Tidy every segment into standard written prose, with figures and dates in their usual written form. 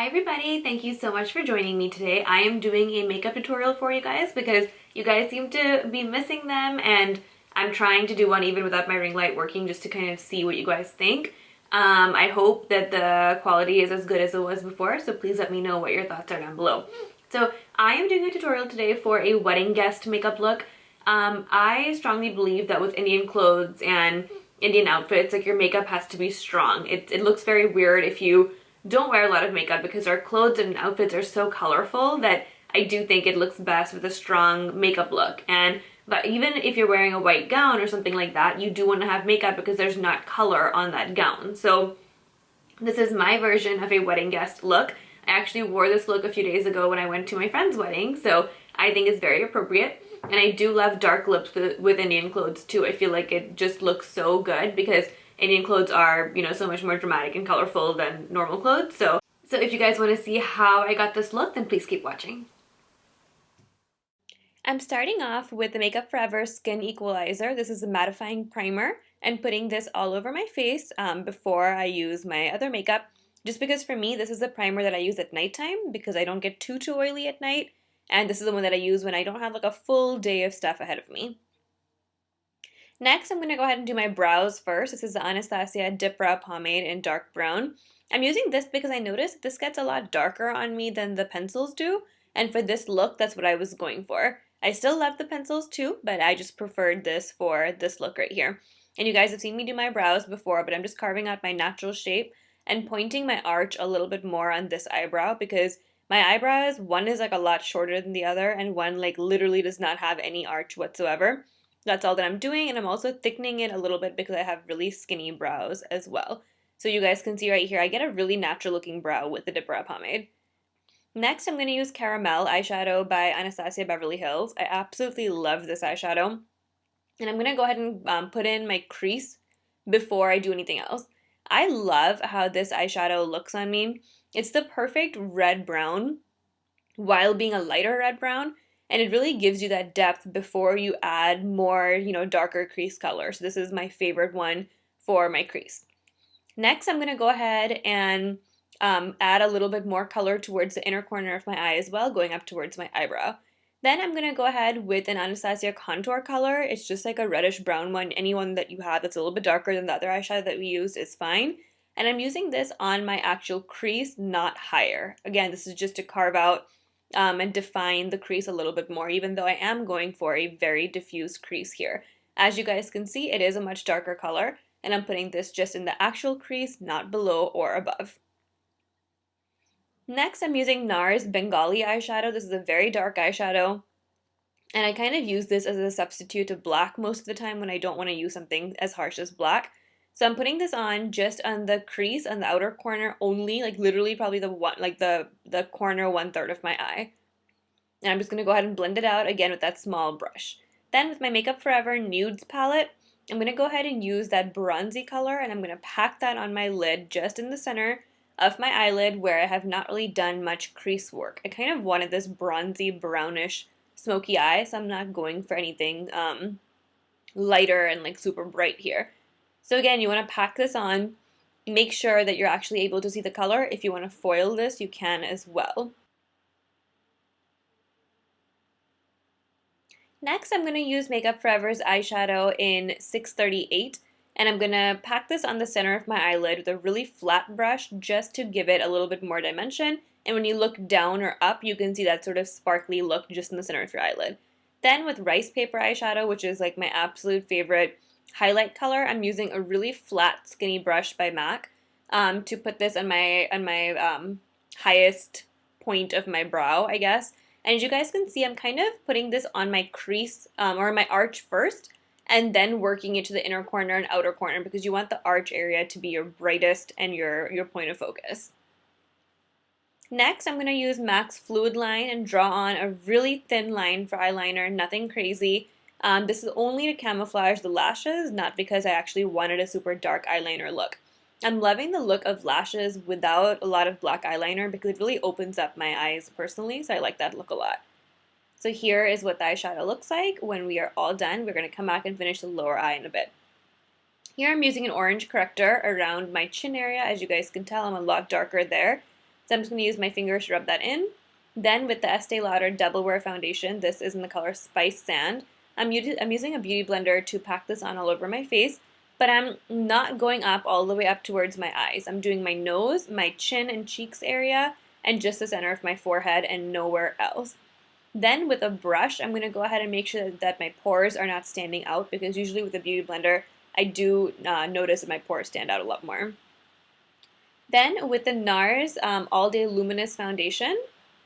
Hi everybody, thank you so much for joining me today. I am doing a makeup tutorial for you guys because you guys seem to be missing them, and I'm trying to do one even without my ring light working just to kind of see what you guys think. I hope that the quality is as good as it was before, so please let me know what your thoughts are down below. So I am doing a tutorial today for a wedding guest makeup look. I strongly believe that with Indian clothes and Indian outfits, like, your makeup has to be strong. It looks very weird if you don't wear a lot of makeup because our clothes and outfits are so colorful that I do think it looks best with a strong makeup look. But even if you're wearing a white gown or something like that, you do want to have makeup because there's not color on that gown. So this is my version of a wedding guest look. I actually wore this look a few days ago when I went to my friend's wedding, so I think it's very appropriate. And I do love dark lips with Indian clothes too. I feel like it just looks so good because Indian clothes are, you know, so much more dramatic and colorful than normal clothes. So if you guys want to see how I got this look, then please keep watching. I'm starting off with the Makeup Forever Skin Equalizer. This is a mattifying primer, and putting this all over my face before I use my other makeup. Just because for me, this is a primer that I use at nighttime because I don't get too oily at night. And this is the one that I use when I don't have like a full day of stuff ahead of me. Next, I'm going to go ahead and do my brows first. This is the Anastasia Dipbrow Pomade in dark brown. I'm using this because I noticed this gets a lot darker on me than the pencils do. And for this look, that's what I was going for. I still love the pencils too, but I just preferred this for this look right here. And you guys have seen me do my brows before, but I'm just carving out my natural shape and pointing my arch a little bit more on this eyebrow because my eyebrows, one is like a lot shorter than the other, and one like literally does not have any arch whatsoever. That's all that I'm doing, and I'm also thickening it a little bit because I have really skinny brows as well. So you guys can see right here, I get a really natural looking brow with the Dipbrow pomade. Next, I'm going to use Caramel eyeshadow by Anastasia Beverly Hills. I absolutely love this eyeshadow. And I'm going to go ahead and put in my crease before I do anything else. I love how this eyeshadow looks on me. It's the perfect red-brown while being a lighter red-brown. And it really gives you that depth before you add more, you know, darker crease color. So this is my favorite one for my crease. Next, I'm going to go ahead and add a little bit more color towards the inner corner of my eye as well, going up towards my eyebrow. Then I'm going to go ahead with an Anastasia contour color. It's just like a reddish brown one. Any one that you have that's a little bit darker than the other eyeshadow that we used is fine. And I'm using this on my actual crease, not higher. Again, this is just to carve out and define the crease a little bit more, even though I am going for a very diffuse crease here. As you guys can see, it is a much darker color, and I'm putting this just in the actual crease, not below or above. Next, I'm using NARS Bengali eyeshadow. This is a very dark eyeshadow, and I kind of use this as a substitute of black most of the time when I don't want to use something as harsh as black. So I'm putting this on just on the crease, on the outer corner only, like literally probably the one, like the corner 1/3 of my eye. And I'm just going to go ahead and blend it out again with that small brush. Then with my Makeup Forever Nudes palette, I'm going to go ahead and use that bronzy color, and I'm going to pack that on my lid just in the center of my eyelid where I have not really done much crease work. I kind of wanted this bronzy brownish smoky eye, so I'm not going for anything lighter and like super bright here. So again, you want to pack this on. Make sure that you're actually able to see the color. If you want to foil this, you can as well. Next, I'm going to use Makeup Forever's eyeshadow in 638, and I'm going to pack this on the center of my eyelid with a really flat brush just to give it a little bit more dimension. And when you look down or up, you can see that sort of sparkly look just in the center of your eyelid. Then with Ricepaper eyeshadow, which is like my absolute favorite highlight color, I'm using a really flat skinny brush by MAC to put this on my highest point of my brow, I guess. And as you guys can see, I'm kind of putting this on my crease or my arch first, and then working it to the inner corner and outer corner because you want the arch area to be your brightest and your point of focus. Next, I'm going to use MAC's Fluidline and draw on a really thin line for eyeliner, nothing crazy. This is only to camouflage the lashes, not because I actually wanted a super dark eyeliner look. I'm loving the look of lashes without a lot of black eyeliner because it really opens up my eyes personally, so I like that look a lot. So here is what the eyeshadow looks like when we are all done. We're going to come back and finish the lower eye in a bit. Here I'm using an orange corrector around my chin area. As you guys can tell, I'm a lot darker there. So I'm just going to use my fingers to rub that in. Then with the Estee Lauder Double Wear Foundation, this is in the color Spice Sand. I'm using a beauty blender to pack this on all over my face, but I'm not going up all the way up towards my eyes. I'm doing my nose, my chin and cheeks area, and just the center of my forehead and nowhere else. Then with a brush, I'm going to go ahead and make sure that my pores are not standing out, because usually with a beauty blender, I do notice that my pores stand out a lot more. Then with the NARS All Day Luminous Foundation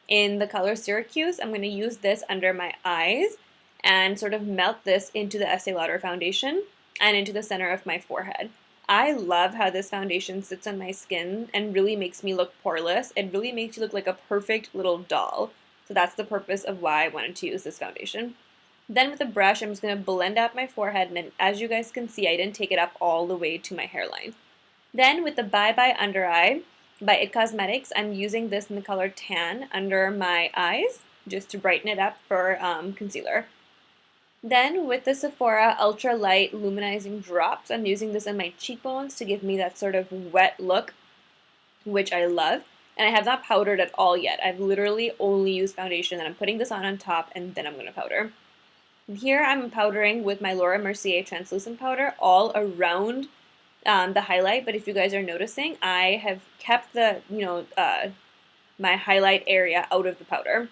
in the color Syracuse, I'm going to use this under my eyes and sort of melt this into the Estee Lauder foundation and into the center of my forehead. I love how this foundation sits on my skin and really makes me look poreless. It really makes you look like a perfect little doll. So that's the purpose of why I wanted to use this foundation. Then with a brush, I'm just going to blend out my forehead, and then, as you guys can see, I didn't take it up all the way to my hairline. Then with the Bye Bye Under Eye by It Cosmetics, I'm using this in the color Tan under my eyes just to brighten it up for concealer. Then with the Sephora Ultra Light Luminizing Drops, I'm using this on my cheekbones to give me that sort of wet look, which I love. And I have not powdered at all yet. I've literally only used foundation, and I'm putting this on top, and then I'm going to powder. Here I'm powdering with my Laura Mercier translucent powder all around the highlight, but if you guys are noticing, I have kept the, my highlight area out of the powder.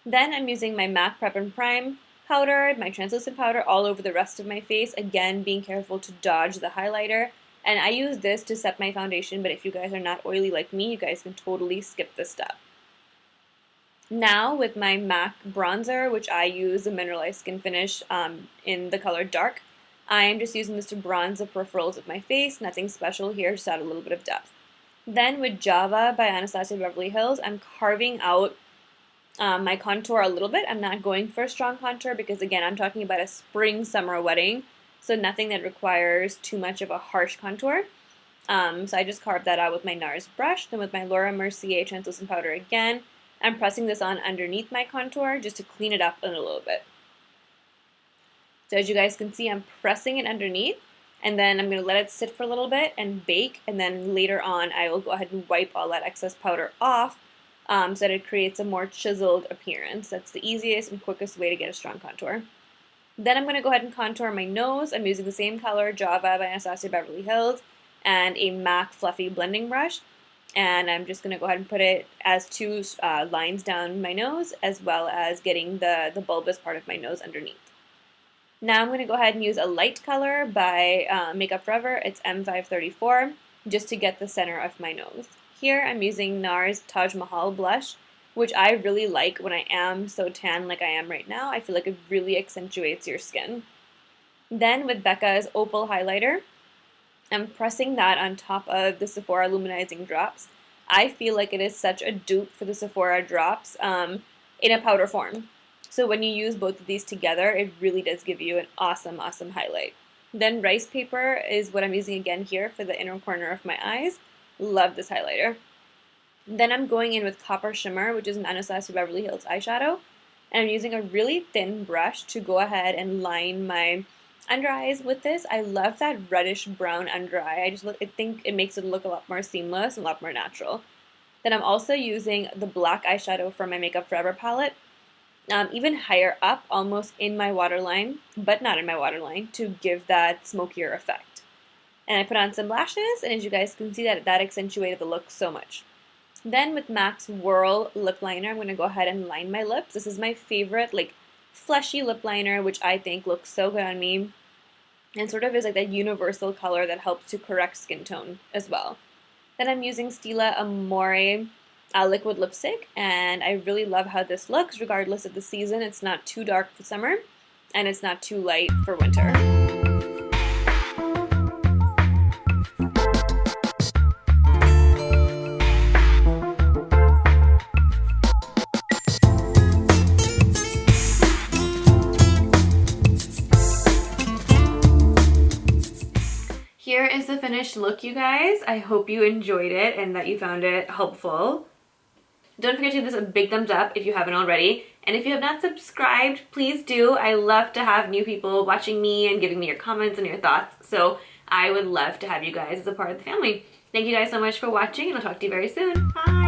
Then I'm using my MAC Prep and Prime powder, my translucent powder, all over the rest of my face, again being careful to dodge the highlighter. And I use this to set my foundation, but if you guys are not oily like me, you guys can totally skip this step. Now with my MAC bronzer, which I use the Mineralized Skin Finish in the color Dark, I am just using this to bronze the peripherals of my face. Nothing special here, just add a little bit of depth. Then with Java by Anastasia Beverly Hills, I'm carving out my contour a little bit. I'm not going for a strong contour because, again, I'm talking about a spring-summer wedding, so nothing that requires too much of a harsh contour. So I just carved that out with my NARS brush. Then with my Laura Mercier translucent powder again, I'm pressing this on underneath my contour just to clean it up a little bit. So as you guys can see, I'm pressing it underneath, and then I'm going to let it sit for a little bit and bake, and then later on I will go ahead and wipe all that excess powder off so that it creates a more chiseled appearance. That's the easiest and quickest way to get a strong contour. Then I'm going to go ahead and contour my nose. I'm using the same color, Java by Anastasia Beverly Hills, and a MAC Fluffy blending brush. And I'm just going to go ahead and put it as two lines down my nose, as well as getting the bulbous part of my nose underneath. Now I'm going to go ahead and use a light color by Makeup Forever. It's M534, just to get the center of my nose. Here I'm using NARS Taj Mahal blush, which I really like when I am so tan like I am right now. I feel like it really accentuates your skin. Then with Becca's Opal highlighter, I'm pressing that on top of the Sephora Luminizing Drops. I feel like it is such a dupe for the Sephora drops in a powder form. So when you use both of these together, it really does give you an awesome, awesome highlight. Then rice paper is what I'm using again here for the inner corner of my eyes. Love this highlighter. Then I'm going in with Copper Shimmer, which is an Anastasia Beverly Hills eyeshadow. And I'm using a really thin brush to go ahead and line my under eyes with this. I love that reddish brown under eye. I think it makes it look a lot more seamless and a lot more natural. Then I'm also using the black eyeshadow from my Makeup Forever palette, even higher up, almost in my waterline, but not in my waterline, to give that smokier effect. And I put on some lashes, and as you guys can see, that accentuated the look so much. Then with MAC's Whirl lip liner, I'm going to go ahead and line my lips. This is my favorite, fleshy lip liner, which I think looks so good on me, and sort of is like that universal color that helps to correct skin tone as well. Then I'm using Stila Amore liquid lipstick, and I really love how this looks regardless of the season. It's not too dark for summer, and it's not too light for winter. Here is the finished look, you guys. I hope you enjoyed it and that you found it helpful. Don't forget to give this a big thumbs up if you haven't already. And if you have not subscribed, please do. I love to have new people watching me and giving me your comments and your thoughts. So I would love to have you guys as a part of the family. Thank you guys so much for watching, and I'll talk to you very soon. Bye!